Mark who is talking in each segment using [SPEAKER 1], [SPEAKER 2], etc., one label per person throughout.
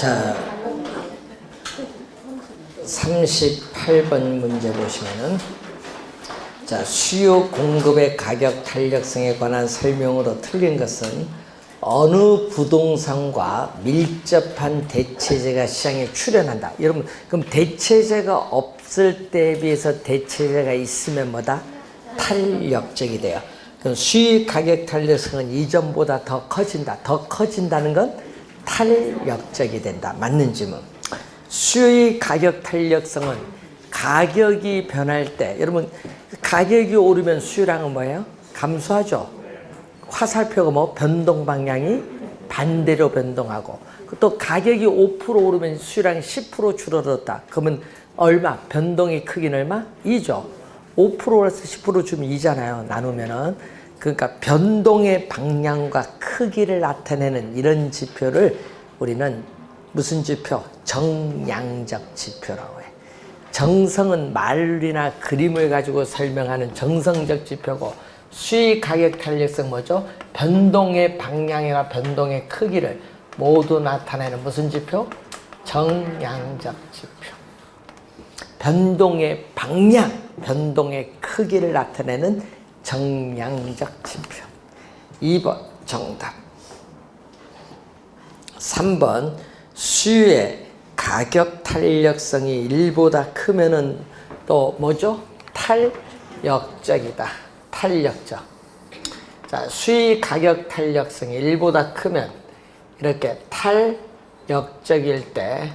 [SPEAKER 1] 자, 38번 문제 보시면은, 자, 수요 공급의 가격 탄력성에 관한 설명으로 틀린 것은 어느 부동산과 밀접한 대체재가 시장에 출현한다. 여러분, 그럼 대체재가 없을 때에 비해서 대체재가 있으면 뭐다? 탄력적이 돼요. 그럼 수요 가격 탄력성은 이전보다 더 커진다. 더 커진다는 건 탄력적이 된다. 맞는 질문. 수요의 가격 탄력성은 가격이 변할 때, 여러분 가격이 오르면 수요량은 뭐예요? 감소하죠. 화살표가 뭐 변동 방향이 반대로 변동하고, 또 가격이 5% 오르면 수요량이 10% 줄어들었다. 그러면 얼마? 변동의 크기는 얼마? 2죠. 5%에서 10% 주면 2잖아요. 나누면은. 그러니까 변동의 방향과 크기를 나타내는 이런 지표를 우리는 무슨 지표? 정량적 지표라고 해. 정성은 말이나 그림을 가지고 설명하는 정성적 지표고, 수익 가격 탄력성 뭐죠? 변동의 방향이나 변동의 크기를 모두 나타내는 무슨 지표? 정량적 지표. 변동의 방향, 변동의 크기를 나타내는 정량적 지표. 2번 정답. 3번 수요의 가격 탄력성이 1보다 크면은 또 뭐죠? 탄력적이다. 탄력적. 자, 수요 가격 탄력성이 1보다 크면 이렇게 탄력적일 때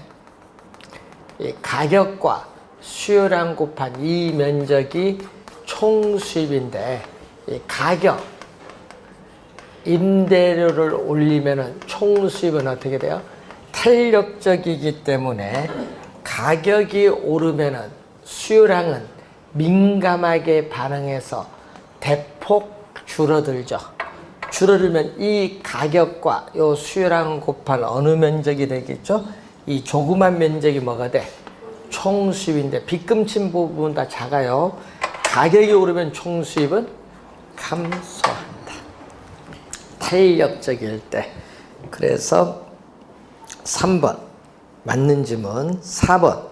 [SPEAKER 1] 이 가격과 수요량 곱한 이 면적이 총 수입인데, 이 가격, 임대료를 올리면은 총 수입은 어떻게 돼요? 탄력적이기 때문에 가격이 오르면은 수요량은 민감하게 반응해서 대폭 줄어들죠. 줄어들면 이 가격과 요 수요량 곱한 어느 면적이 되겠죠? 이 조그만 면적이 뭐가 돼? 총 수입인데 빗금친 부분은 다 작아요. 가격이 오르면 총 수입은 감소한다. 탄력적일 때. 그래서 3번 맞는 질문. 4번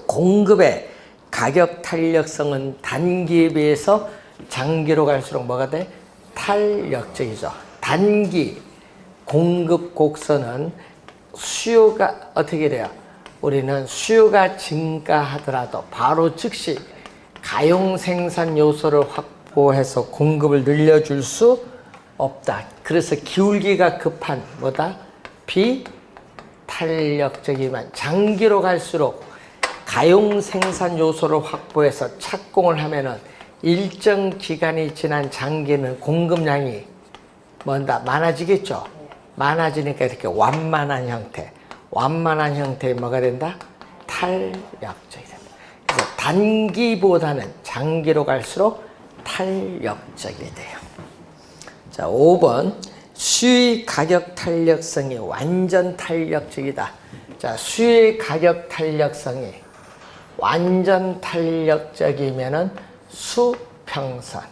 [SPEAKER 1] 공급의 가격 탄력성은 단기에 비해서 장기로 갈수록 뭐가 돼? 탄력적이죠. 단기 공급 곡선은 수요가 어떻게 돼요? 우리는 수요가 증가하더라도 바로 즉시 가용 생산 요소를 확보해서 공급을 늘려줄 수 없다. 그래서 기울기가 급한 뭐다? 비탄력적이지만 장기로 갈수록 가용 생산 요소를 확보해서 착공을 하면은 일정 기간이 지난 장기는 공급량이 뭔가 많아지겠죠. 많아지니까 이렇게 완만한 형태. 완만한 형태의 뭐가 된다? 탄력적이 된다. 그래서 단기보다는 장기로 갈수록 탄력적이 돼요. 자, 5번 수요 가격 탄력성이 완전 탄력적이다. 자, 수요 가격 탄력성이 완전 탄력적이면은 수평선.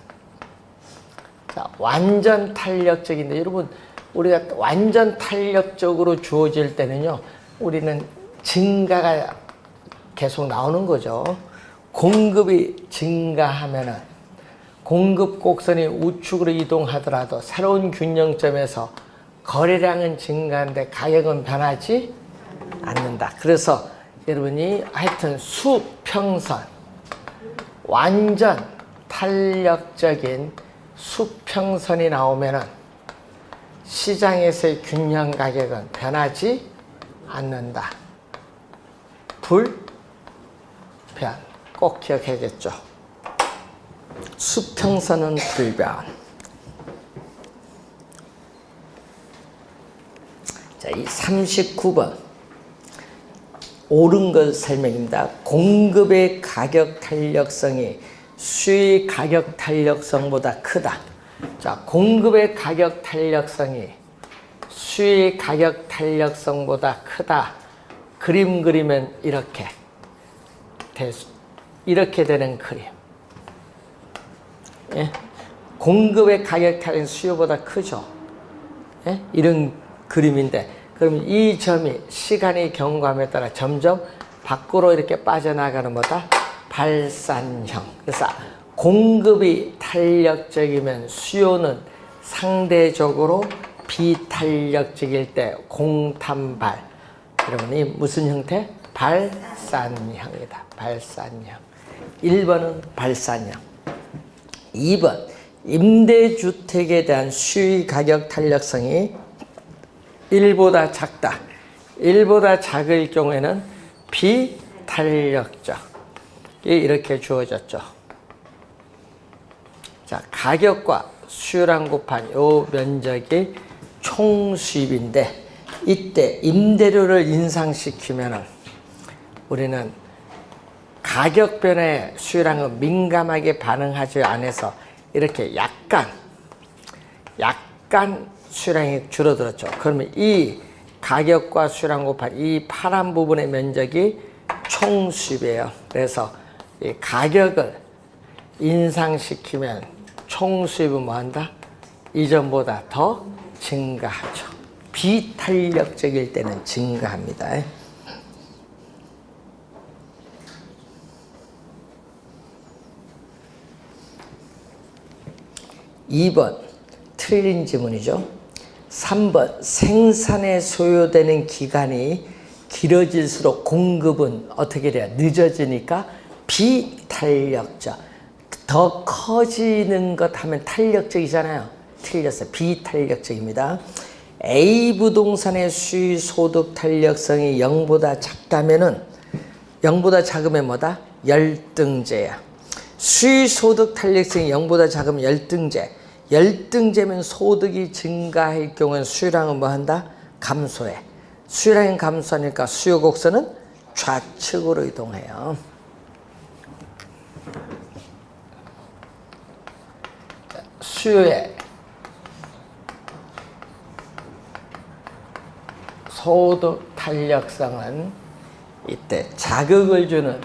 [SPEAKER 1] 자, 완전 탄력적인데 여러분, 우리가 완전 탄력적으로 주어질 때는요, 우리는 증가가 계속 나오는 거죠. 공급이 증가하면은 공급 곡선이 우측으로 이동하더라도 새로운 균형점에서 거래량은 증가하는데 가격은 변하지 않는다. 그래서 여러분이 하여튼 수평선, 완전 탄력적인 수평선이 나오면은 시장에서의 균형 가격은 변하지 않는다. 불변. 꼭 기억해야겠죠. 수평선은 불변. 자, 이 39번. 옳은 것 설명입니다. 공급의 가격 탄력성이 수요의 가격 탄력성보다 크다. 자, 공급의 가격 탄력성이 수요의 가격 탄력성보다 크다. 그림 그리면 이렇게 되는 그림. 예? 공급의 가격 탄력성이 수요보다 크죠. 예? 이런 그림인데 그러면 이 점이 시간이 경과함에 따라 점점 밖으로 이렇게 빠져나가는 뭐다? 발산형. 그래서 공급이 탄력적이면 수요는 상대적으로 비탄력적일 때 공탄발. 여러분 이 무슨 형태? 발산형이다. 발산형. 1번은 발산형. 2번 임대주택에 대한 수요 가격 탄력성이 1보다 작다. 1보다 작을 경우에는 비탄력적. 이렇게 주어졌죠. 자, 가격과 수요량 곱한 요 면적이 총 수입인데 이때 임대료를 인상시키면은 우리는 가격 변화에 수요량은 민감하게 반응하지 않아서 이렇게 약간 수요량이 줄어들었죠. 그러면 이 가격과 수요량 곱한 이 파란 부분의 면적이 총 수입이에요. 그래서 이 가격을 인상시키면 총 수입은 뭐한다? 이전보다 더 증가하죠. 비탄력적일 때는 증가합니다. 2번 틀린 지문이죠. 3번 생산에 소요되는 기간이 길어질수록 공급은 어떻게 돼요? 늦어지니까 비탄력적. 더 커지는 것 하면 탄력적이잖아요. 틀렸어요. 비탄력적입니다. A 부동산의 수익소득 탄력성이 0보다 작다면은 0보다 작으면 뭐다? 열등제야. 수익소득 탄력성이 0보다 작으면 열등제. 열등제면 소득이 증가할 경우는 수요량은 뭐 한다? 감소해. 수요량이 감소하니까 수요 곡선은 좌측으로 이동해요. 수요의 소득 탄력성은 이때 자극을 주는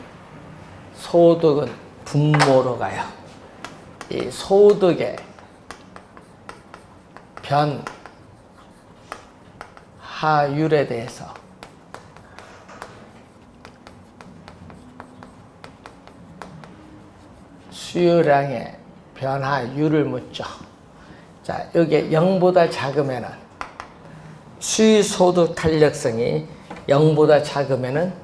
[SPEAKER 1] 소득은 분모로 가요. 이 소득의 변화율에 대해서 수요량의 변화율을 묻죠. 자, 여기에 0보다 작으면은 수익소득 탄력성이 0보다 작으면은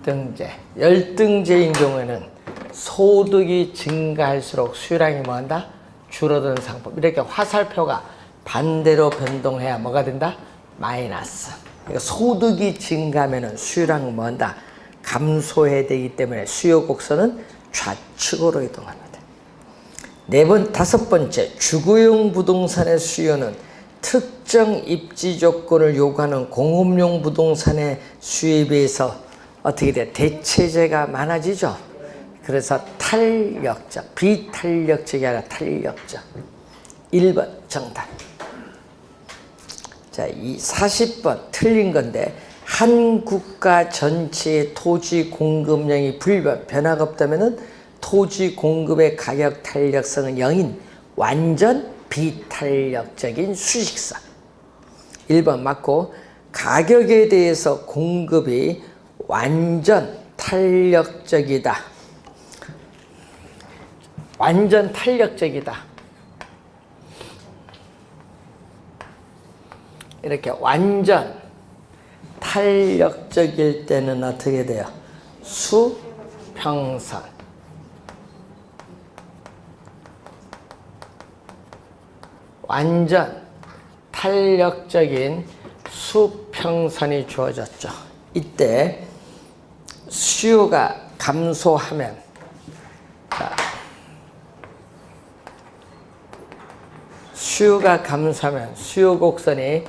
[SPEAKER 1] 열등제. 열등제인 경우에는 소득이 증가할수록 수요량이 뭐한다? 줄어드는 상품. 이렇게 화살표가 반대로 변동해야 뭐가 된다? 마이너스. 그러니까 소득이 증가하면은 수요량은 뭐한다? 감소해야 되기 때문에 수요 곡선은 좌측으로 이동합니다. 다섯 번째, 주거용 부동산의 수요는 특정 입지 조건을 요구하는 공업용 부동산의 수요에 비해서 어떻게 돼? 대체재가 많아지죠. 그래서 탄력적, 비탄력적이 아니라 탄력적. 1번 정답. 자, 이 40번 틀린 건데 한 국가 전체의 토지 공급량이 변화가 없다면은 토지 공급의 가격 탄력성은 0인 완전 비탄력적인 수식사. 1번 맞고, 가격에 대해서 공급이 완전 탄력적이다. 완전 탄력적이다. 이렇게 완전 탄력적일 때는 어떻게 돼요? 수평선. 완전 탄력적인 수평선이 주어졌죠. 이때 수요가 감소하면, 수요 곡선이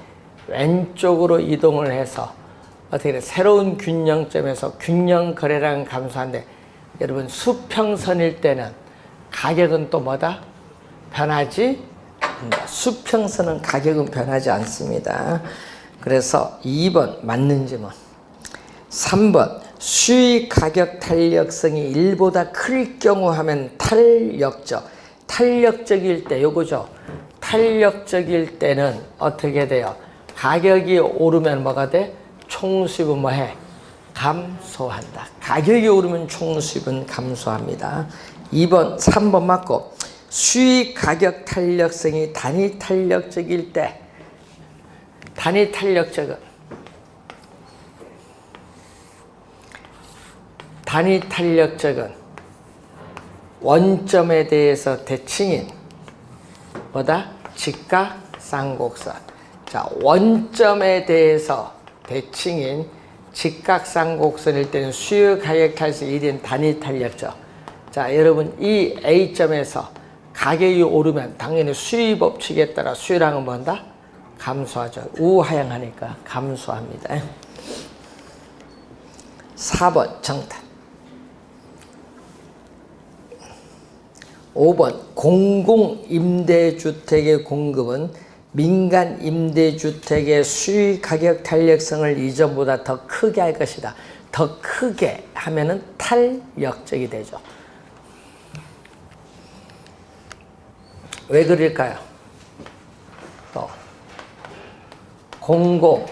[SPEAKER 1] 왼쪽으로 이동을 해서 어떻게 돼? 새로운 균형점에서 균형 거래량은 감소한데, 여러분 수평선일 때는 가격은 또 뭐다? 변하지? 수평선은 가격은 변하지 않습니다. 그래서 2번 맞는 질문. 3번 수익 가격 탄력성이 1보다 클 경우 하면 탄력적. 탄력적일 때 요거죠. 탄력적일 때는 어떻게 돼요? 가격이 오르면 뭐가 돼? 총수입은 뭐해? 감소한다. 가격이 오르면 총수입은 감소합니다. 2번, 3번 맞고 수익 가격 탄력성이 단위 탄력적일 때 단위 탄력적은 원점에 대해서 대칭인 뭐다? 직각쌍곡선. 자, 원점에 대해서 대칭인 직각쌍곡선일 때는 수요 가격 탄력성 1인 단위 탄력적. 자, 여러분 이 A점에서 가격이 오르면 당연히 수요 법칙에 따라 수요량은 뭐한다? 감소하죠. 우하향하니까 감소합니다. 4번 정답. 5번 공공임대주택의 공급은 민간 임대주택의 수요 가격 탄력성을 이전보다 더 크게 할 것이다. 더 크게 하면은 탄력적이 되죠. 왜 그럴까요? 또 공공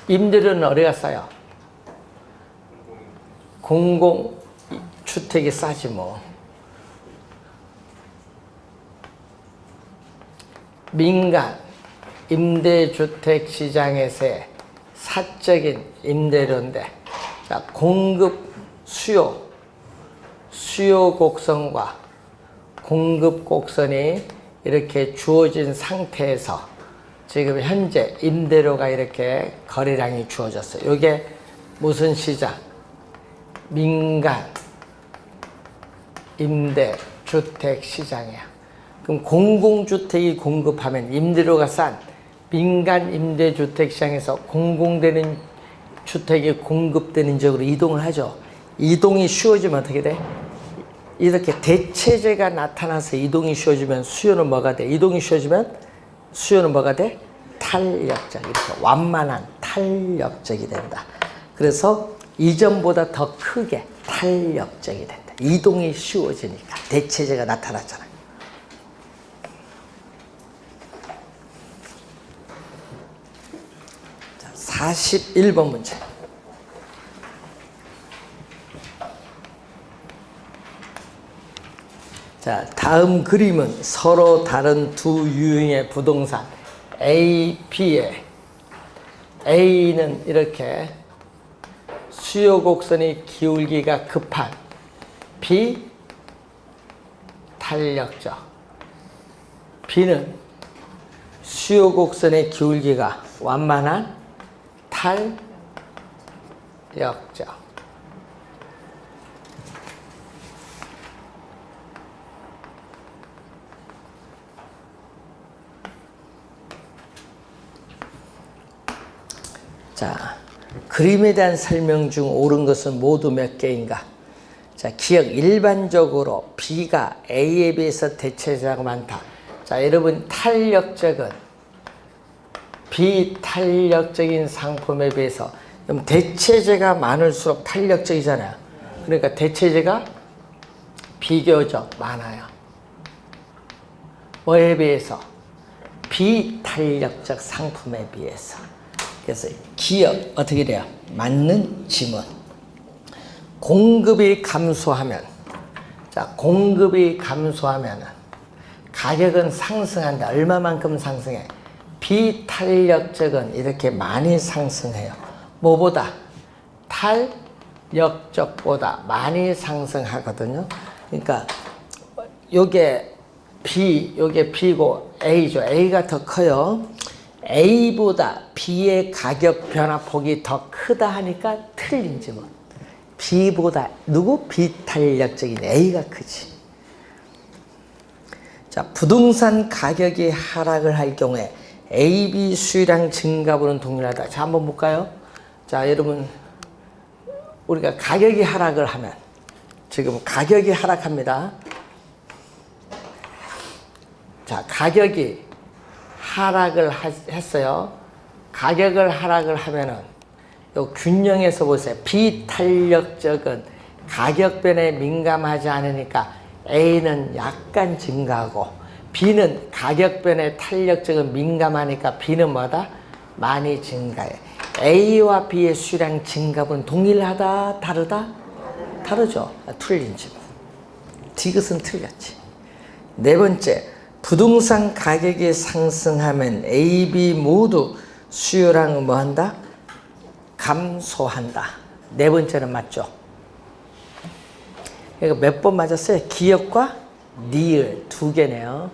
[SPEAKER 1] 임대료는 어디가 싸요? 공공 주택이 싸지 뭐. 민간 임대주택 시장에서의 사적인 임대료인데, 자, 공급 수요 곡선과 공급 곡선이 이렇게 주어진 상태에서 지금 현재 임대료가 이렇게 거래량이 주어졌어요. 이게 무슨 시장? 민간 임대주택 시장이야. 그럼 공공주택이 공급하면 임대료가 싼 민간 임대주택 시장에서 공공되는 주택이 공급되는 지역으로 이동을 하죠. 이동이 쉬워지면 어떻게 돼? 이렇게 대체재가 나타나서 이동이 쉬워지면 수요는 뭐가 돼? 이동이 쉬워지면 수요는 뭐가 돼? 탄력적. 이렇게 완만한 탄력적이 된다. 그래서 이전보다 더 크게 탄력적이 된다. 이동이 쉬워지니까 대체재가 나타났잖아요. 자, 41번 문제. 자, 다음 그림은 서로 다른 두 유형의 부동산 A, B에 A는 이렇게 수요 곡선의 기울기가 급한 비탄력적, B는 수요 곡선의 기울기가 완만한 탄력적. 자, 그림에 대한 설명 중 옳은 것은 모두 몇 개인가? 자, 기억 일반적으로 B가 A에 비해서 대체재가 많다. 자, 여러분 탄력적은 비탄력적인 상품에 비해서 대체재가 많을수록 탄력적이잖아요. 그러니까 대체재가 비교적 많아요. 뭐에 비해서? 비탄력적 상품에 비해서. 그래서 기억 어떻게 돼요? 맞는 지문. 공급이 감소하면, 자, 공급이 감소하면 가격은 상승한다. 얼마만큼 상승해? 비탄력적은 이렇게 많이 상승해요. 뭐보다? 탄력적보다 많이 상승하거든요. 그러니까 요게 B고 A죠. A가 더 커요. A보다 B의 가격 변화폭이 더 크다 하니까 틀린 지문. B보다 누구? 비탄력적인 A가 크지. 자, 부동산 가격이 하락을 할 경우에 A, B 수요량 증가분은 동일하다. 자, 한번 볼까요? 자, 여러분 우리가 가격이 하락을 하면, 지금 가격이 하락합니다. 자, 가격이 하락을 했어요. 가격을 하락을 하면은 요 균형에서 보세요. 비탄력적은 가격 변에 민감하지 않으니까 A는 약간 증가하고 B는 가격 변화에 탄력적인 민감하니까 B는 뭐다? 많이 증가해. A와 B의 수량 증가분 동일하다? 다르다? 다르죠. 틀린지. 디귿은 틀렸지. 네 번째, 부동산 가격이 상승하면 A, B 모두 수요량은 뭐한다? 감소한다. 네 번째는 맞죠? 이거 몇 번 맞았어요? 기역과 니을 두 개네요.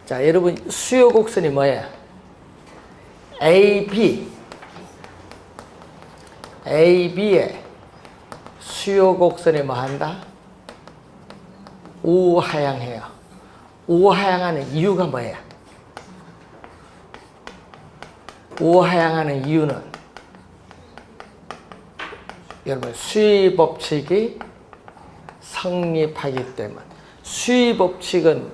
[SPEAKER 1] 자, 여러분 수요 곡선이 뭐예요? A, B. A, B의 수요 곡선이 뭐한다? 우하향해요. 우하향하는 이유가 뭐예요? 우하향하는 이유는 여러분 수의 법칙이 성립하기 때문. 수의 법칙은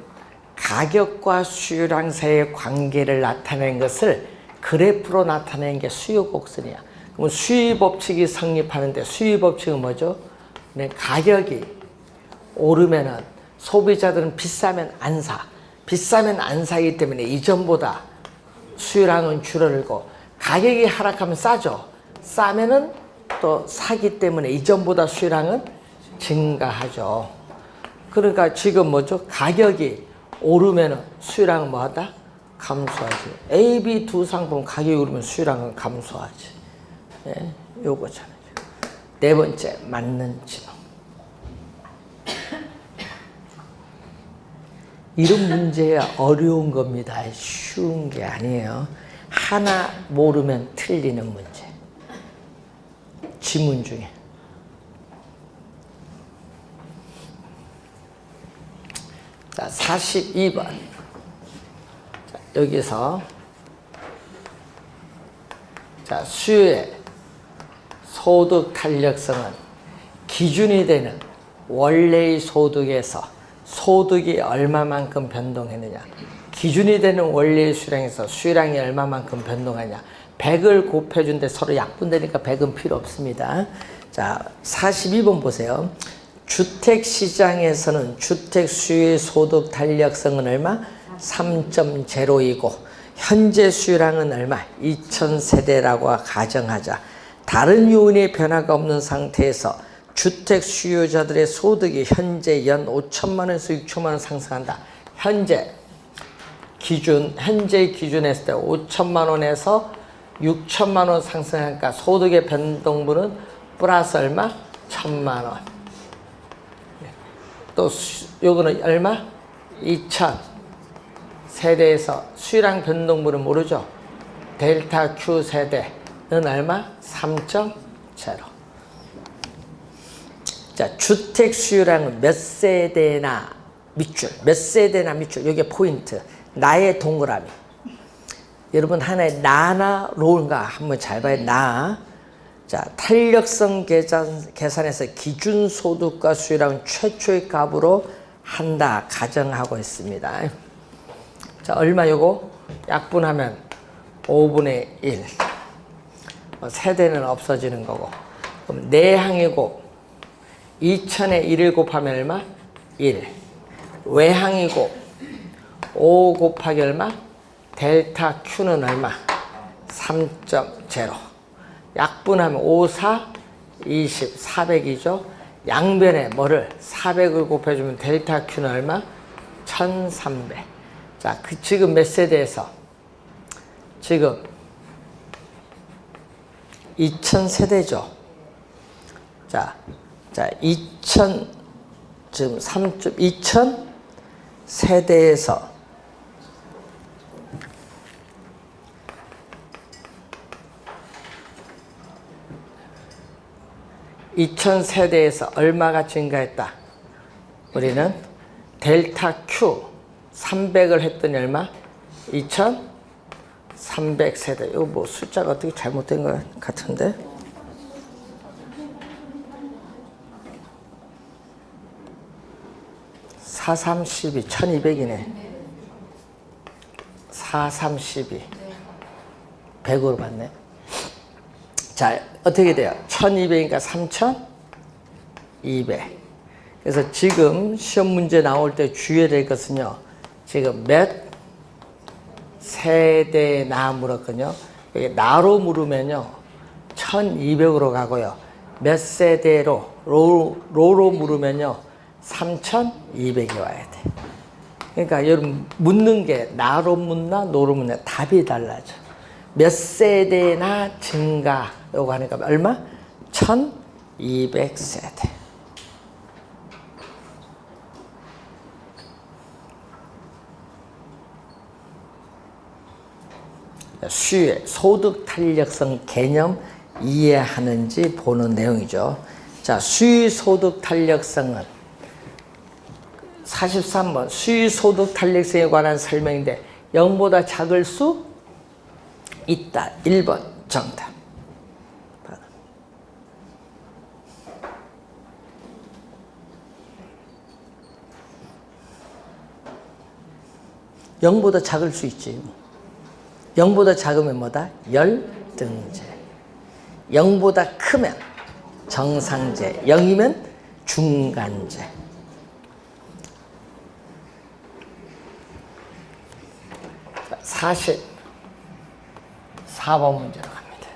[SPEAKER 1] 가격과 수요량 사이의 관계를 나타내는 것을 그래프로 나타내는 게 수요 곡선이야. 그럼 수의 법칙이 성립하는데 수의 법칙은 뭐죠? 가격이 오르면은 소비자들은 비싸면 안 사. 비싸면 안 사기 때문에 이전보다 수요량은 줄어들고 가격이 하락하면 싸죠. 싸면은 또 사기 때문에 이전보다 수요량은 증가하죠. 그러니까 지금 뭐죠? 가격이 오르면은 수요량은 뭐하다? 감소하지. A, B 두 상품 가격이 오르면 수요량은 감소하지. 예, 요거잖아요. 네 번째, 맞는 지명. 이런 문제가 어려운 겁니다. 쉬운 게 아니에요. 하나 모르면 틀리는 문제. 지문 중에. 자, 42번. 자, 여기서 자, 수요의 소득 탄력성은 기준이 되는 원래의 소득에서 소득이 얼마만큼 변동했느냐. 기준이 되는 원래의 수량에서 수량이 얼마만큼 변동하냐. 100을 곱해준데 서로 약분되니까 100은 필요 없습니다. 자, 42번 보세요. 주택시장에서는 주택 수요의 소득 탄력성은 얼마? 3.0이고 현재 수요량은 얼마? 2000세대라고 가정하자. 다른 요인의 변화가 없는 상태에서 주택 수요자들의 소득이 현재 연 5천만 원에서 6천만 원 상승한다. 현재 기준 했을 때 5천만 원에서 6천만 원 상승하니까 소득의 변동분은 플러스 얼마? 1천만 원. 또 요거는 얼마? 2천 세대에서 수요량 변동분은 모르죠? 델타 Q 세대는 얼마? 3.0. 자, 주택 수요량은 몇 세대나 밑줄, 몇 세대나 밑줄, 이게 포인트. 나의 동그라미. 여러분 하나의 나나 로인가 한번 잘 봐요. 나. 자, 탄력성 계산에서 기준 소득과 수요량은 최초의 값으로 한다 가정하고 있습니다. 자, 얼마 요거? 약분하면 5분의 1. 세대는 없어지는 거고. 그럼 내항이고 2000에 1을 곱하면 얼마? 1. 외항이고 5 곱하기 얼마? 델타 Q는 얼마? 3.0. 약분하면 5, 4, 20, 400이죠. 양변에 뭐를? 400을 곱해주면 델타 Q는 얼마? 1300. 자, 지금 몇 세대에서? 지금 2000세대죠. 자, 2000, 지금 2000 세대에서 얼마가 증가했다? 우리는 델타 Q 300을 했더니 얼마? 2300세대. 이거 뭐 숫자가 어떻게 잘못된 것 같은데? 4, 3, 12, 1200이네. 4, 3, 12. 100으로 봤네. 자, 어떻게 돼요? 1200이니까 3200. 그래서 지금 시험 문제 나올 때 주의해야 될 것은요. 지금 몇 세대나 물었거든요. 여기 나로 물으면요. 1200으로 가고요. 몇 세대로, 로로 물으면요. 3200이 와야 돼. 그러니까 여러분 묻는 게 나로 묻나 노로 묻나 답이 달라져. 몇 세대나 증가 요거 하니까 얼마? 1200세대. 수의 소득 탄력성 개념 이해하는지 보는 내용이죠. 자, 수의 소득 탄력성은 43번 수의 소득 탄력성에 관한 설명인데 0보다 작을 수 있다. 1번 정답. 0보다 작을 수 있지. 0보다 작으면 뭐다? 열등제. 0보다 크면 정상제. 0이면 중간제. 44번 문제로 갑니다.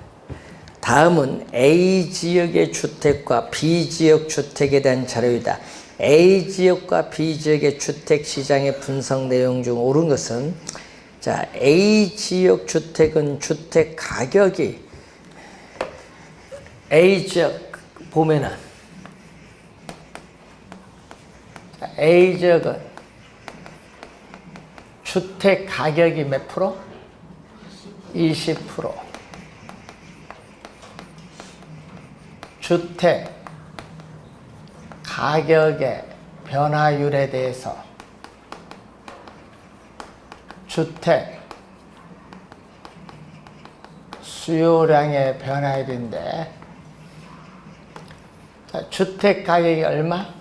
[SPEAKER 1] 다음은 A지역의 주택과 B지역 주택에 대한 자료이다. A지역과 B지역의 주택시장의 분석 내용 중 옳은 것은 자, A지역 주택은 주택 가격이 A지역 보면은 A지역은 주택 가격이 몇 프로? 20%. 주택 가격의 변화율에 대해서 주택 수요량의 변화율인데 주택 가격이 얼마?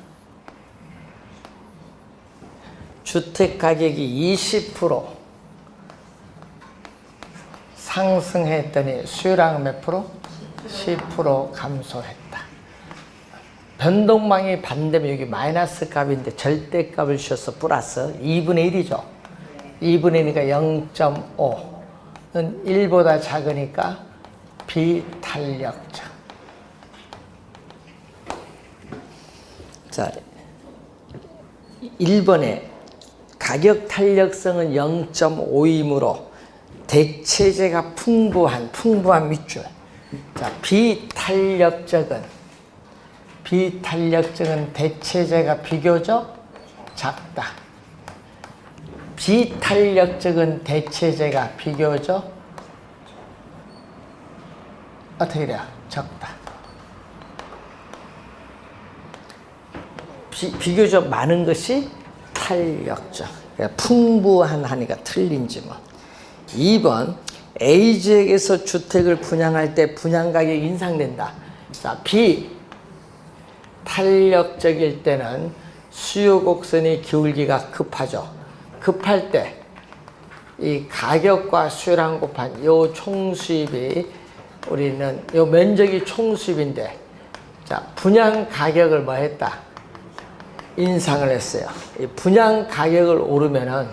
[SPEAKER 1] 주택 가격이 20% 상승했더니 수요량은 몇 프로? 10% 감소했다. 변동망이 반대면 여기 마이너스 값인데 절대값을 씌워서 플러스 2분의 1이죠. 2분의 1이니까 0.5는 1보다 작으니까 비탄력적. 자, 1번에 가격 탄력성은 0.5이므로 대체재가 풍부한 밑줄. 자, 비탄력적은 대체재가 비교적 작다. 비탄력적은 대체재가 비교적 어떻게 돼요? 적다. 비교적 많은 것이 탄력적. 그러니까 풍부한 하니까 틀린지 뭐. 2번 A지역에서 주택을 분양할 때 분양가격이 인상된다. 자, 비탄력적일 때는 수요 곡선이 기울기가 급하죠. 급할 때 이 가격과 수요량 곱한 요 총수입이 우리는 요 면적이 총수입인데 자, 분양 가격을 뭐 했다? 인상을 했어요. 이 분양 가격을 오르면은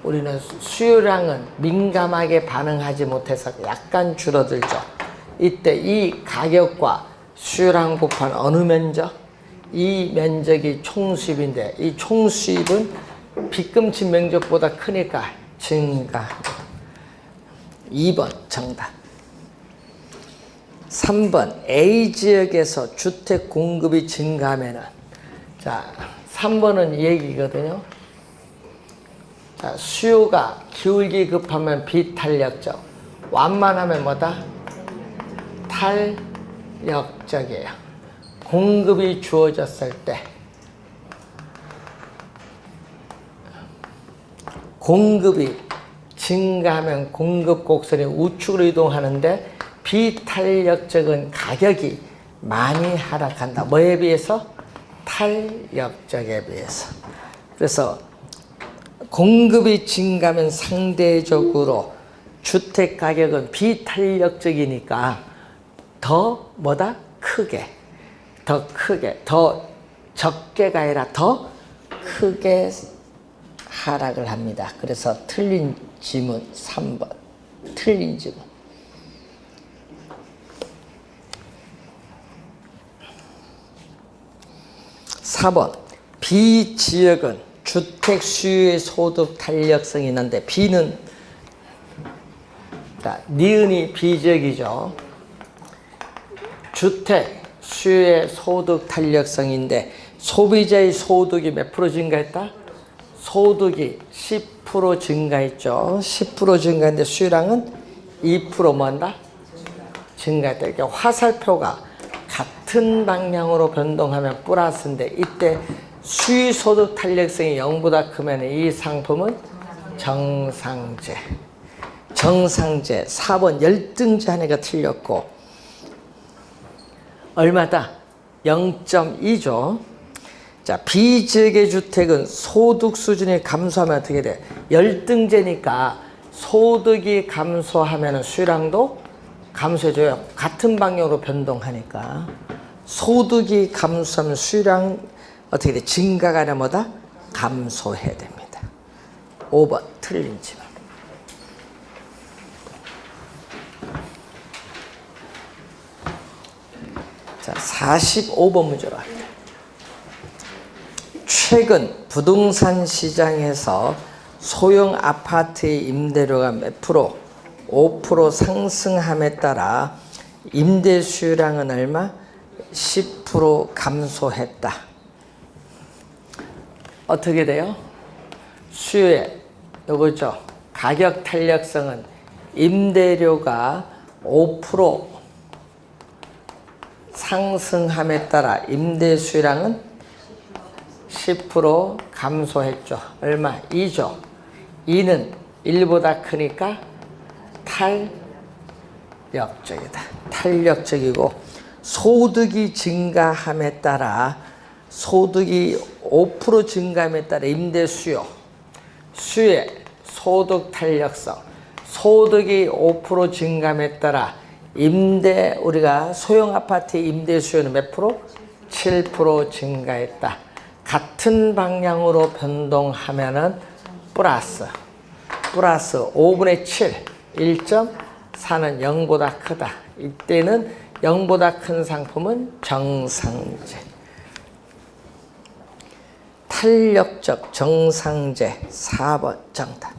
[SPEAKER 1] 우리는 수요량은 민감하게 반응하지 못해서 약간 줄어들죠. 이때 이 가격과 수요량 곱한 어느 면적? 이 면적이 총수입인데 이 총수입은 빗금치 면적보다 크니까 증가. 2번 정답. 3번 A지역에서 주택 공급이 증가하면은 자, 3번은 이 얘기거든요. 자, 수요가 기울기 급하면 비탄력적, 완만하면 뭐다? 탄력적이에요. 공급이 주어졌을 때 공급이 증가하면 공급 곡선이 우측으로 이동하는데 비탄력적은 가격이 많이 하락한다. 뭐에 비해서? 탄력적에 비해서. 그래서 공급이 증가하면 상대적으로 주택 가격은 비탄력적이니까 더 뭐다? 더 적게가 아니라 더 크게 하락을 합니다. 그래서 틀린 지문 3번. 틀린 지문. 4번. B 지역은 주택 수요의 소득 탄력성이 있는데 B는 니은이 B 지역이죠. 주택 수요의 소득 탄력성인데 소비자의 소득이 몇 프로 증가했다? 소득이 10% 증가했죠. 10% 증가했는데 수요량은 2% 뭐한다? 증가했다. 이렇게 화살표가 같은 방향으로 변동하면 플러스인데 이때 수요소득 탄력성이 0보다 크면 이 상품은 정상제. 정상제. 4번 열등제 하나가 틀렸고 얼마다? 0.2죠. 자, B지역의 주택은 소득 수준이 감소하면 어떻게 돼? 열등제니까 소득이 감소하면 수요량도 감소해줘요. 같은 방향으로 변동하니까. 소득이 감소하면 수요량 어떻게 돼? 증가가 아니라 뭐다? 감소해야 됩니다. 5번 틀린 지문. 자, 45번 문제로 할게요. 최근 부동산 시장에서 소형 아파트의 임대료가 몇 프로? 5% 상승함에 따라 임대 수요량은 얼마? 10% 감소했다. 어떻게 돼요? 수요의 요거죠. 가격 탄력성은 임대료가 5% 상승함에 따라 임대 수요량은 10% 감소했죠. 얼마? 2죠. 2는 1보다 크니까 탄력적이다. 탄력적이고 소득이 증가함에 따라 소득이 5% 증가함에 따라 임대 수요, 수요의 소득 탄력성, 소득이 5% 증가함에 따라 임대 우리가 소형 아파트의 임대 수요는 몇 프로? 7% 증가했다. 같은 방향으로 변동하면은 플러스 5분의 7, 1.4는 0보다 크다. 이때는 0보다 큰 상품은 정상제. 탄력적 정상제 4번 정답.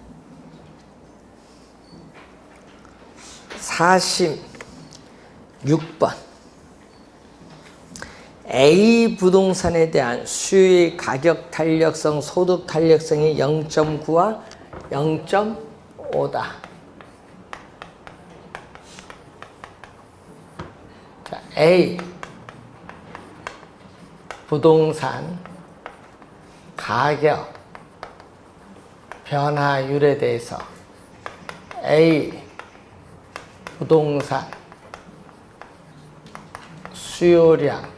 [SPEAKER 1] 46번. A 부동산에 대한 수요의 가격 탄력성, 소득 탄력성이 0.9와 0.5다. 자, A 부동산 가격 변화율에 대해서 A 부동산 수요량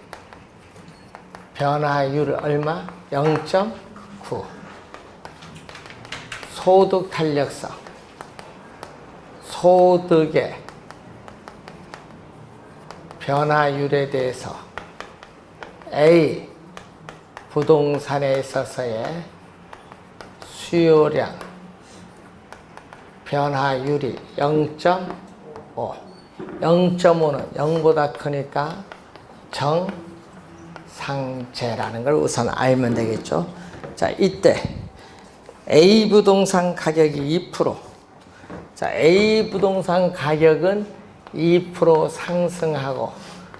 [SPEAKER 1] 변화율 얼마? 0.9. 소득 탄력성. 소득의 변화율에 대해서 A 부동산에 있어서의 수요량 변화율이 0.5. 0.5는 0보다 크니까 정상제라는 걸 우선 알면 되겠죠. 자, 이때 A 부동산 가격이 2%. 자, A 부동산 가격은 2% 상승하고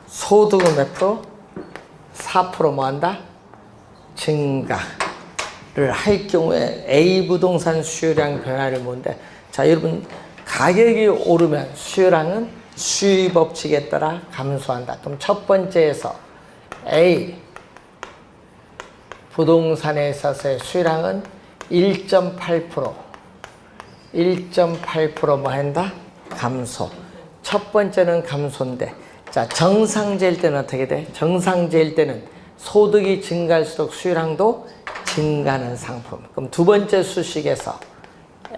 [SPEAKER 1] 소득은 몇 프로? 4% 뭐 한다? 증가를 할 경우에 A 부동산 수요량 변화를 뭔데? 자, 여러분 가격이 오르면 수요량은 수요 법칙에 따라 감소한다. 그럼 첫 번째에서 A 부동산에 있어서의 수요량은 1.8% 뭐 한다? 감소. 첫 번째는 감소인데, 자, 정상제일 때는 어떻게 돼? 정상제일 때는 소득이 증가할수록 수요량도 증가하는 상품. 그럼 두 번째 수식에서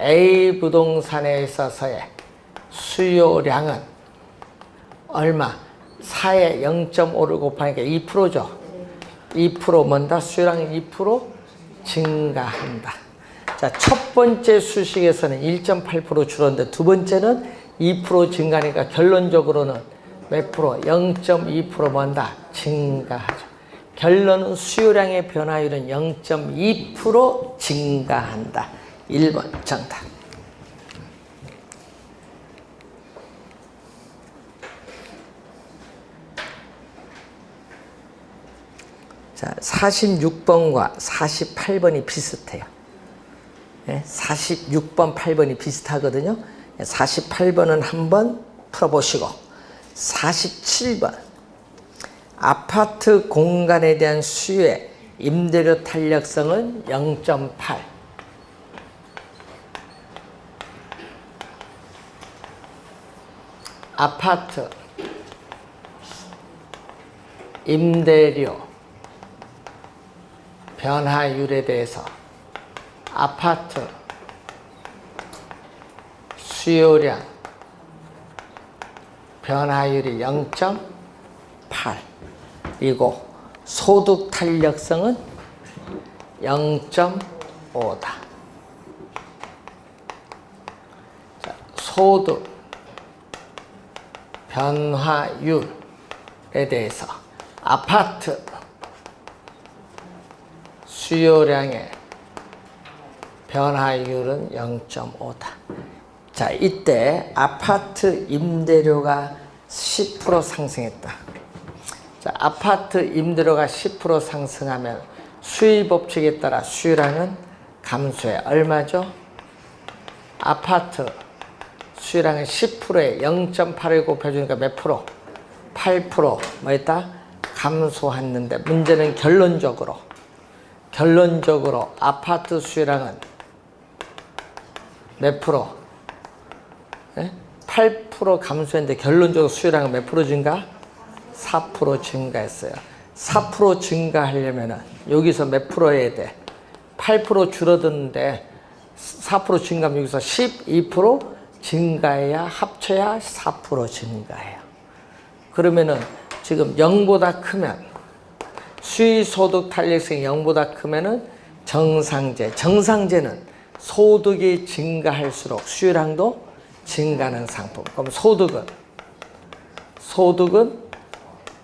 [SPEAKER 1] A 부동산에 있어서의 수요량은 얼마? 4에 0.5를 곱하니까 2%죠. 2% 뭔다? 수요량 2% 증가한다. 자, 첫 번째 수식에서는 1.8% 줄었는데 두 번째는 2% 증가하니까 결론적으로는 몇 프로? 0.2% 뭔다? 증가하죠. 결론은 수요량의 변화율은 0.2% 증가한다. 1번 정답. 자, 46번과 48번이 비슷해요. 46번, 8번이 비슷하거든요. 48번은 한번 풀어보시고 47번 아파트 공간에 대한 수요의 임대료 탄력성은 0.8. 아파트 임대료 변화율에 대해서 아파트 수요량 변화율이 0.8 그리고 소득 탄력성은 0.5다. 소득 변화율에 대해서 아파트 수요량의 변화율은 0.5다. 자, 이때 아파트 임대료가 10% 상승했다. 자, 아파트 임대료가 10% 상승하면 수의 법칙에 따라 수요량은 감소해. 얼마죠? 아파트 수요량은 10%에 0.8을 곱해주니까 몇 프로? 8% 뭐였다? 감소했는데 문제는 결론적으로 아파트 수요량은 몇 프로? 8% 감소했는데 결론적으로 수요량은 몇 프로 증가? 4% 증가했어요. 4% 증가하려면 여기서 몇 프로 해야 돼? 8% 줄어드는데 4% 증가하면 여기서 12% 증가해야 합쳐야 4% 증가해요. 그러면은 지금 0보다 크면 수의소득 탄력성이 0보다 크면은 정상제는 소득이 증가할수록 수요량도 증가하는 상품. 그럼 소득은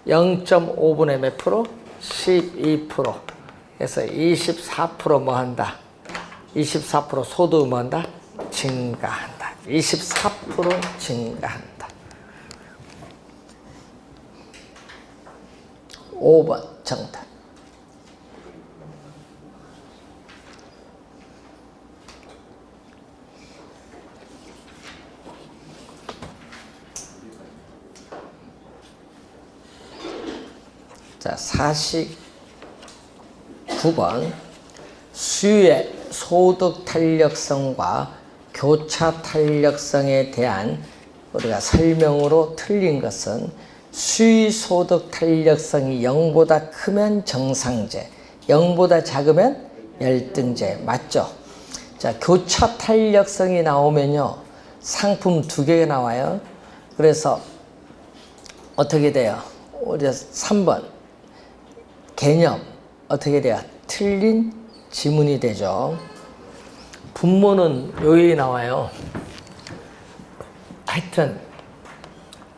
[SPEAKER 1] 0.5분의 몇 프로? 12%. 그래서 24% 뭐 한다? 24% 소득 뭐 한다? 증가한다. 24% 증가한다. 5번 정답. 자, 49번 수요의 소득 탄력성과 교차 탄력성에 대한 우리가 설명으로 틀린 것은 수의 소득 탄력성이 0보다 크면 정상제, 0보다 작으면 열등제. 맞죠? 자, 교차 탄력성이 나오면요, 상품 두 개가 나와요. 그래서 어떻게 돼요? 우리 3번 개념 어떻게 돼요? 틀린 지문이 되죠. 분모는 여기 나와요. 하여튼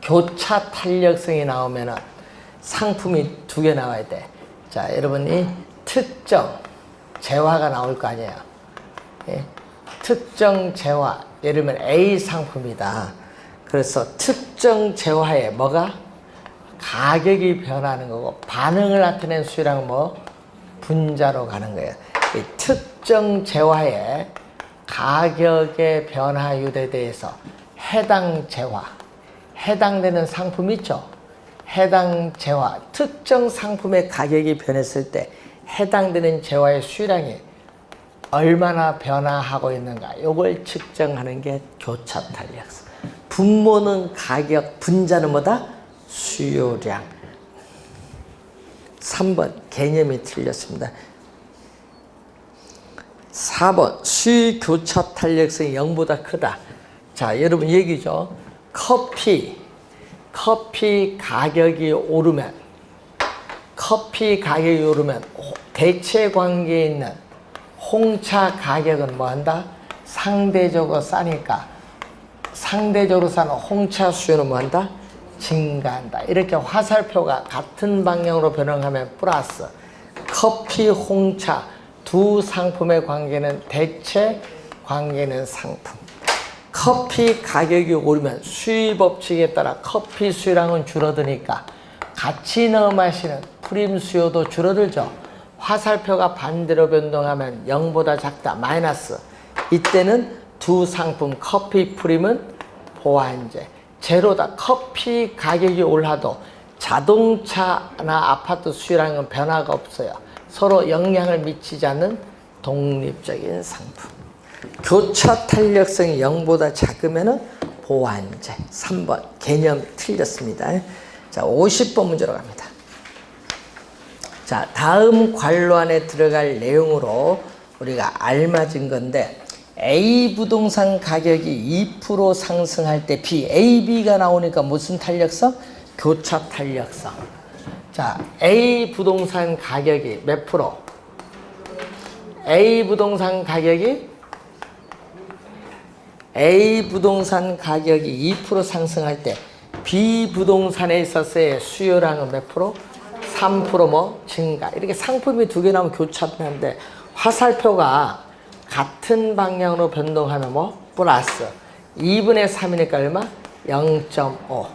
[SPEAKER 1] 교차 탄력성이 나오면 상품이 두 개 나와야 돼. 자, 여러분이 특정 재화가 나올 거 아니에요. 예? 특정 재화, 예를 들면 A 상품이다. 그래서 특정 재화에 뭐가? 가격이 변하는 거고, 반응을 나타낸 수요량은 뭐? 분자로 가는 거예요. 이 특정 재화의 가격의 변화율에 대해서 해당 재화, 해당되는 상품 있죠? 해당 재화, 특정 상품의 가격이 변했을 때 해당되는 재화의 수요량이 얼마나 변화하고 있는가, 이걸 측정하는 게 교차 탄력성. 분모는 가격, 분자는 뭐다? 수요량. 3번 개념이 틀렸습니다. 4번 수의 교차 탄력성이 0보다 크다. 자, 여러분 얘기죠. 커피 가격이 오르면 커피 가격이 오르면 대체 관계에 있는 홍차 가격은 뭐한다? 상대적으로 싸니까 상대적으로 싼 홍차 수요는 뭐한다? 증가한다. 이렇게 화살표가 같은 방향으로 변형하면 플러스. 커피, 홍차 두 상품의 관계는 대체, 관계는 상품. 커피 가격이 오르면 수요 법칙에 따라 커피 수요량은 줄어드니까 같이 넣어 마시는 프림 수요도 줄어들죠. 화살표가 반대로 변동하면 0보다 작다, 마이너스. 이때는 두 상품 커피 프림은 보완제. 제로다. 커피 가격이 올라도 자동차나 아파트 수요량은 변화가 없어요. 서로 영향을 미치지 않는 독립적인 상품. 교차 탄력성이 0보다 작으면 보완제. 3번 개념 틀렸습니다. 자, 50번 문제로 갑니다. 자, 다음 관로 안에 들어갈 내용으로 우리가 알맞은 건데 A 부동산 가격이 2% 상승할 때 B, A, B가 나오니까 무슨 탄력성? 교차 탄력성. 자, A 부동산 가격이 몇 프로? A 부동산 가격이 2% 상승할 때 B 부동산에 있어서의 수요량은 몇 프로? 3% 뭐 증가. 이렇게 상품이 두 개 나오면 교차하는데 화살표가 같은 방향으로 변동하면 뭐 플러스 2분의 3이니까 얼마? 0.5.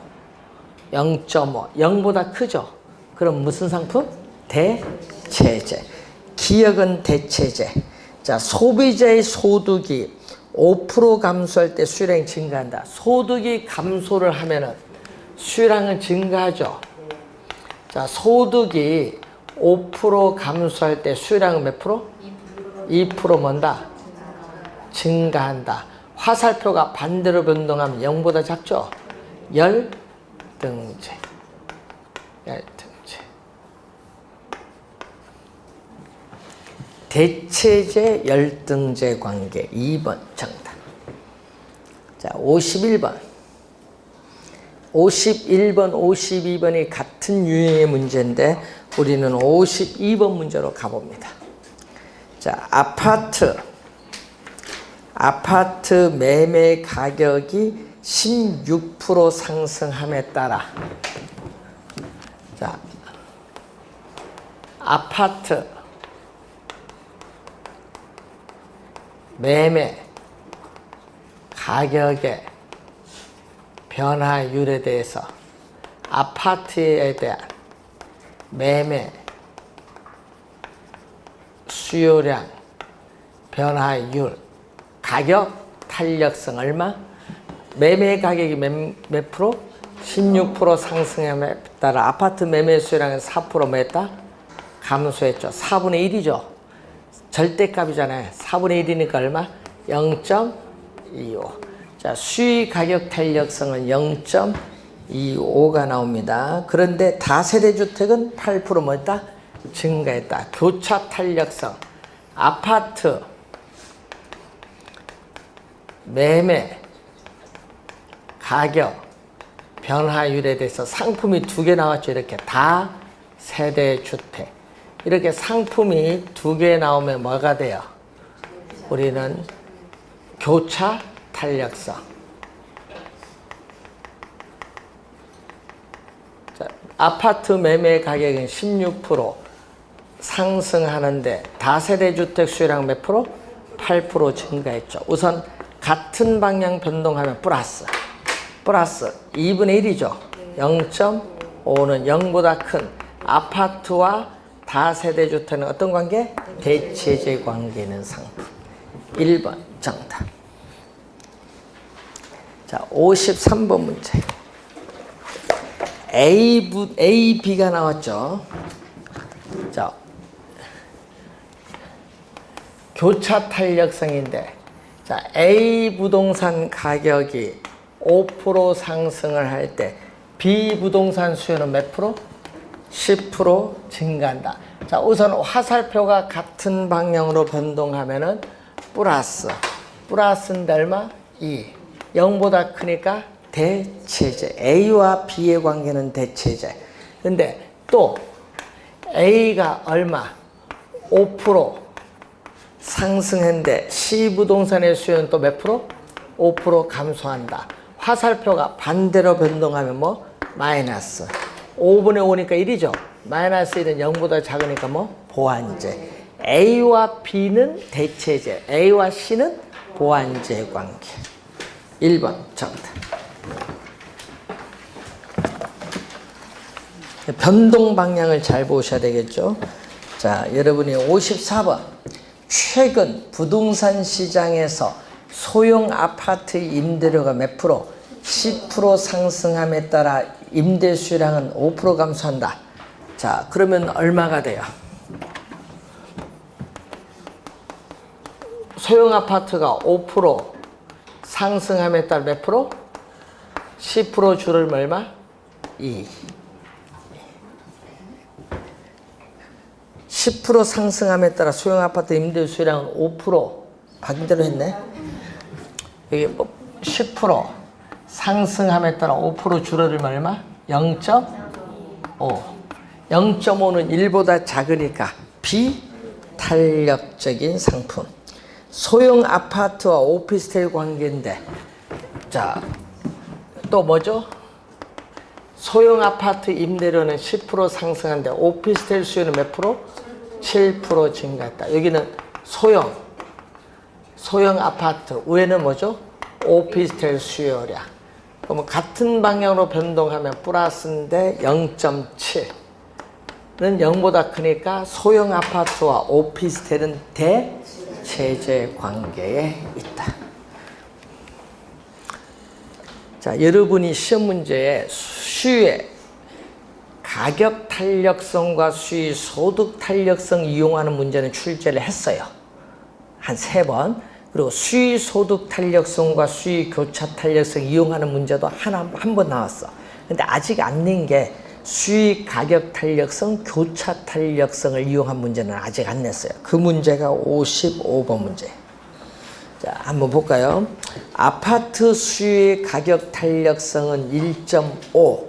[SPEAKER 1] 0보다 크죠. 그럼 무슨 상품? 대체제. 기억은 대체제. 자, 소비자의 소득이 5% 감소할 때 수요량이 증가한다. 소득이 감소를 하면은 수요량은 증가하죠. 자, 소득이 5% 감소할 때 수요량은 몇 프로? 2% 뭔다? 증가한다. 화살표가 반대로 변동하면 0보다 작죠? 열등제. 대체제 열등제 관계 2번 정답. 자, 51번. 52번이 같은 유형의 문제인데 우리는 52번 문제로 가봅니다. 자, 아파트 매매 가격이 16% 상승함에 따라 자, 아파트 매매 가격의 변화율에 대해서 아파트에 대한 매매 수요량 변화율 가격 탄력성 얼마? 매매 가격이 몇 프로? 16% 상승함에 따라 아파트 매매 수요량은 4% 했다? 감소했죠. 4분의 1이죠. 절대값이잖아요. 4분의 1이니까 얼마? 0.25. 자, 수익 가격 탄력성은 0.25가 나옵니다. 그런데 다세대 주택은 8% 뭐였다? 증가했다. 교차 탄력성. 아파트 매매 가격 변화율에 대해서 상품이 두 개 나왔죠. 이렇게 다세대 주택. 이렇게 상품이 두 개 나오면 뭐가 돼요? 우리는 교차 탄력성. 자, 아파트 매매 가격은 16% 상승하는데 다세대 주택 수요량 몇 프로? 8% 증가했죠. 우선 같은 방향 변동하면 플러스 2분의 1이죠. 0.5는 0보다 큰 아파트와 다세대 주택은 어떤 관계? 대체제 관계는 상품. 1번 정답. 자, 53번 문제. A, B가 나왔죠. 자, 교차 탄력성인데, 자, A 부동산 가격이 5% 상승을 할 때 B 부동산 수요는 몇 프로? 10% 증가한다. 자, 우선 화살표가 같은 방향으로 변동하면은 플러스인데 얼마? 2. 0보다 크니까 대체제. A와 B의 관계는 대체제. 근데 또 A가 얼마? 5% 상승했는데 C 부동산의 수요는 또 몇 프로? 5% 감소한다. 화살표가 반대로 변동하면 뭐? 마이너스. 5분의 5니까 1이죠. 마이너스 1은 0보다 작으니까 뭐? 보완제. A와 B는 대체제, A와 C는 보완제 관계. 1번 정답. 변동 방향을 잘 보셔야 되겠죠. 자, 여러분이 54번. 최근 부동산 시장에서 소형 아파트 임대료가 몇 프로? 10% 상승함에 따라 임대 수요량은 5% 감소한다. 자, 그러면 얼마가 돼요? 소형 아파트가 5% 상승함에 따라 몇 프로? 10% 줄을 얼마? 2. 10% 상승함에 따라 소형 아파트 임대 수요량은 5% 반대로 했네. 여기 뭐 10% 상승함에 따라 5% 줄어들면 얼마? 0.5. 0.5는 1보다 작으니까 비탄력적인 상품. 소형 아파트와 오피스텔 관계인데, 자, 또 뭐죠? 소형 아파트 임대료는 10% 상승한데 오피스텔 수요는 몇 프로? 7% 증가했다. 여기는 소형 아파트, 위에는 뭐죠? 오피스텔 수요량. 그러면 같은 방향으로 변동하면 플러스인데 0.7는 0보다 크니까 소형 아파트와 오피스텔은 대체제 관계에 있다. 자, 여러분이 시험 문제에 수요의 가격 탄력성과 수요 소득 탄력성 이용하는 문제는 출제를 했어요. 한 3번. 그리고 수요 소득 탄력성과 수요 교차 탄력성 이용하는 문제도 한 번 나왔어. 근데 아직 안 낸 게 수요 가격 탄력성, 교차 탄력성을 이용한 문제는 아직 안 냈어요. 그 문제가 55번 문제. 자, 한번 볼까요? 아파트 수요의 가격 탄력성은 1.5.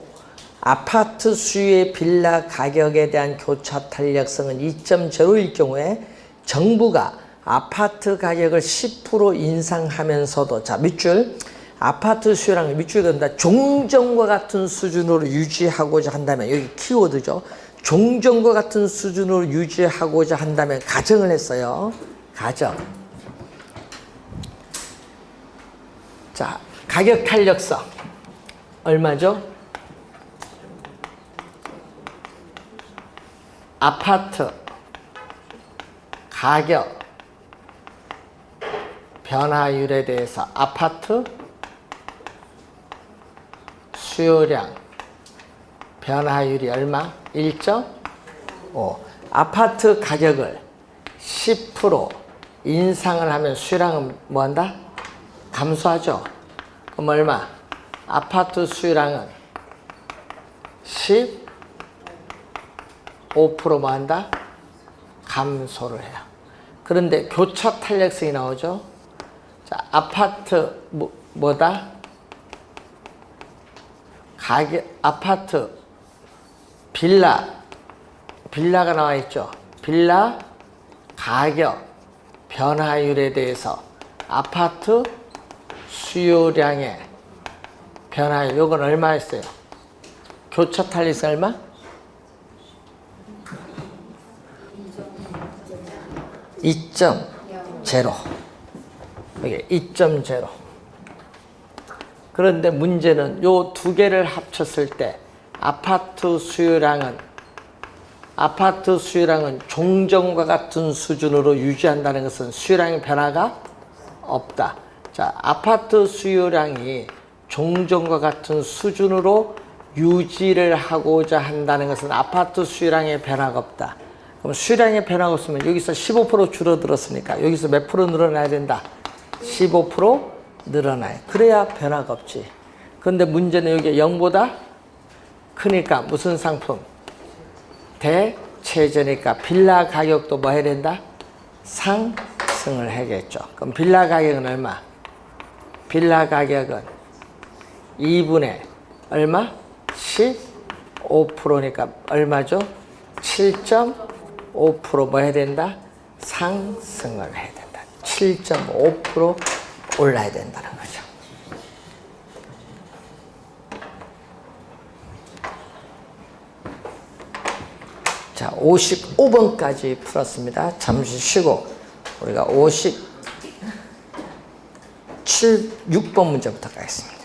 [SPEAKER 1] 아파트 수요의 빌라 가격에 대한 교차 탄력성은 2.0일 경우에 정부가 아파트 가격을 10% 인상하면서도, 자, 밑줄, 아파트 수요량을 밑줄 그런다. 종전과 같은 수준으로 유지하고자 한다면, 여기 키워드죠. 종전과 같은 수준으로 유지하고자 한다면 가정을 했어요. 가정. 자, 가격 탄력성 얼마죠? 아파트 가격 변화율에 대해서 아파트 수요량 변화율이 얼마? 1.5. 아파트 가격을 10% 인상을 하면 수요량은 뭐한다? 감소하죠. 그럼 얼마? 아파트 수요량은 15% 뭐한다? 감소를 해요. 그런데 교차 탄력성이 나오죠. 자, 아파트 뭐다? 가격, 아파트 빌라가 나와 있죠. 빌라 가격 변화율에 대해서 아파트 수요량의 변화율, 요건 얼마였어요? 교차 탄력성 얼마? 2.0. 이게 2.0. 그런데 문제는 요 두 개를 합쳤을 때 아파트 수요량은 종전과 같은 수준으로 유지한다는 것은 수요량의 변화가 없다. 자, 아파트 수요량이 종전과 같은 수준으로 유지를 하고자 한다는 것은 아파트 수요량의 변화가 없다. 그럼 수요량의 변화가 없으면 여기서 15% 줄어들었으니까 여기서 몇 프로 늘어나야 된다? 15% 늘어나요. 그래야 변화가 없지. 그런데 문제는 여기 0보다 크니까 무슨 상품? 대체제니까 빌라 가격도 뭐 해야 된다? 상승을 해야겠죠. 그럼 빌라 가격은 얼마? 빌라 가격은 2분의 얼마? 15%니까 얼마죠? 7.5% 뭐 해야 된다? 상승을 해야 된다. 7.5% 올라야 된다는 거죠. 자, 55번까지 풀었습니다. 잠시 쉬고 우리가 6번 문제부터 가겠습니다.